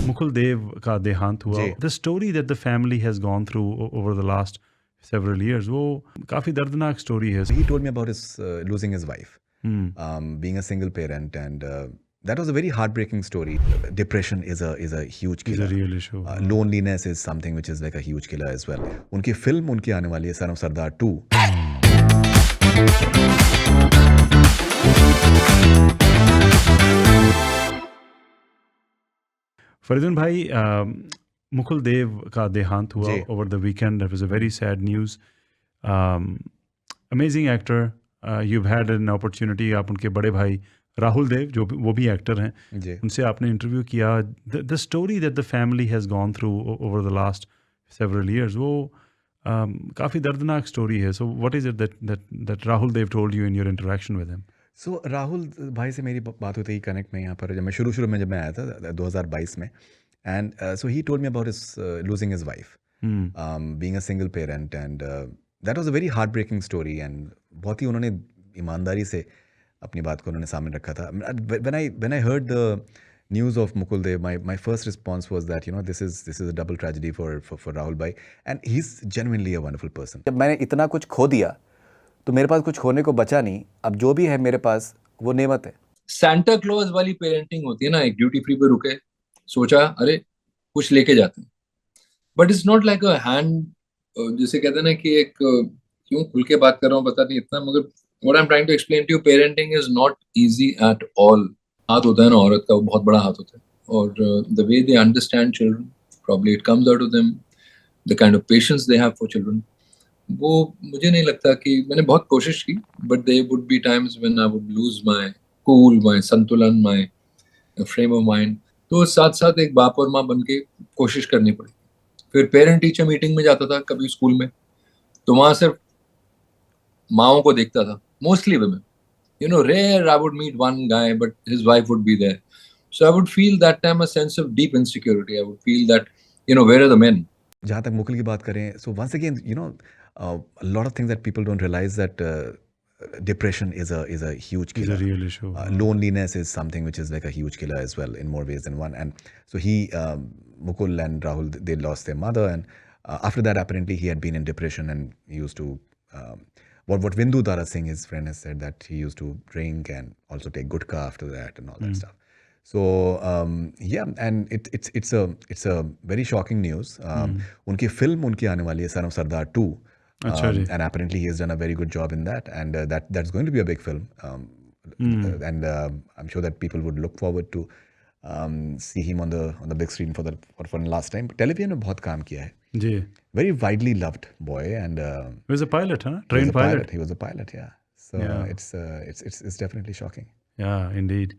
मुकुल देव का देहांत हुआ. जी. The story that the family has gone through over the last several years, वो काफ़ी दर्दनाक story है. He told me about his losing his wife, Hmm. being a single parent, and that was a very heartbreaking story. Depression is a huge It's killer. a real issue. Loneliness is something which is like a huge killer as well. उनकी film उनकी आने वाली है son of सरदार 2. फरीदुन भाई, मुकुल देव का देहांत हुआ जी. over the weekend. That was a very sad news. Amazing actor. You've had an opportunity. आप उनके बड़े भाई राहुल देव जो वो भी एक्टर हैं, जी. उनसे आपने इंटरव्यू किया. The story that the family has gone through over the last several years, वो काफ़ी दर्दनाक स्टोरी है. So what is it that Rahul Dev told you in your interaction with him? सो राहुल भाई से मेरी बात होती है कनेक्ट में यहाँ पर जब मैं शुरू में जब मैं आया था 2022 में. And so he told me about his losing his wife, being a single parent, and that was a very heartbreaking story. And बहुत ही उन्होंने ईमानदारी से अपनी बात को उन्होंने सामने रखा था. When I heard the news of Mukul Dev, my first response was that this is a double tragedy for Rahul bhai, and he's genuinely a wonderful person. जब मैंने इतना कुछ खो दिया तो मेरे पास कुछ खोने को बचा नहीं. अब जो भी है मेरे पास वो नेमत है. सैंटा क्लॉज वाली पेरेंटिंग होती है ना, एक ड्यूटी फ्री पे रुके, सोचा अरे कुछ लेके जाते हैं, but it's not like a hand, जिसे कहते हैं ना कि एक क्यों खुल के बात कर रहा हूँ पता नहीं इतना, मगर what I am trying to explain to you, parenting is not easy at all. हाथ होता है ना औरत का, वो बहुत बड़ा हाथ होता है, और the way they understand children, probably it comes out of them, the kind of patience they have for children. वो मुझे नहीं लगता कि मैंने बहुत कोशिश की, but there would be times when I would lose my cool, my संतुलन, माय फ्रेम ऑफ माइंड. तो साथ साथ एक बाप और माँ बन के कोशिश करनी पड़ी. फिर पेरेंट टीचर मीटिंग में जाता था कभी स्कूल में, तो वहाँ सिर्फ माओं को देखता था, mostly women. Rare I would meet one guy, but his wife would be there. So I would feel that time a sense of deep insecurity. I would feel that, where are the men? जहाँ तक मुकुल की बात करें, so once again, a lot of things that people don't realize that depression is a huge killer. It's a real issue. Loneliness is something which is like a huge killer as well in more ways than one. And so Mukul and Rahul, they lost their mother, and after that, apparently he had been in depression, and he used to. What Vindu Dara Singh, his friend, has said that he used to drink and also take gutka after that and all that stuff. So yeah, and it's a very shocking news. उनकी film उनकी आने वाली है son of Sardar 2, and apparently he has done a very good job in that, and that's going to be a big film. And I'm sure that people would look forward to see him on the big screen for one last time. Television में बहुत काम किया है. जी. Very widely loved boy, and he was a pilot, huh? Trained pilot. He was a pilot, yeah. So yeah. It's definitely shocking. Yeah, indeed.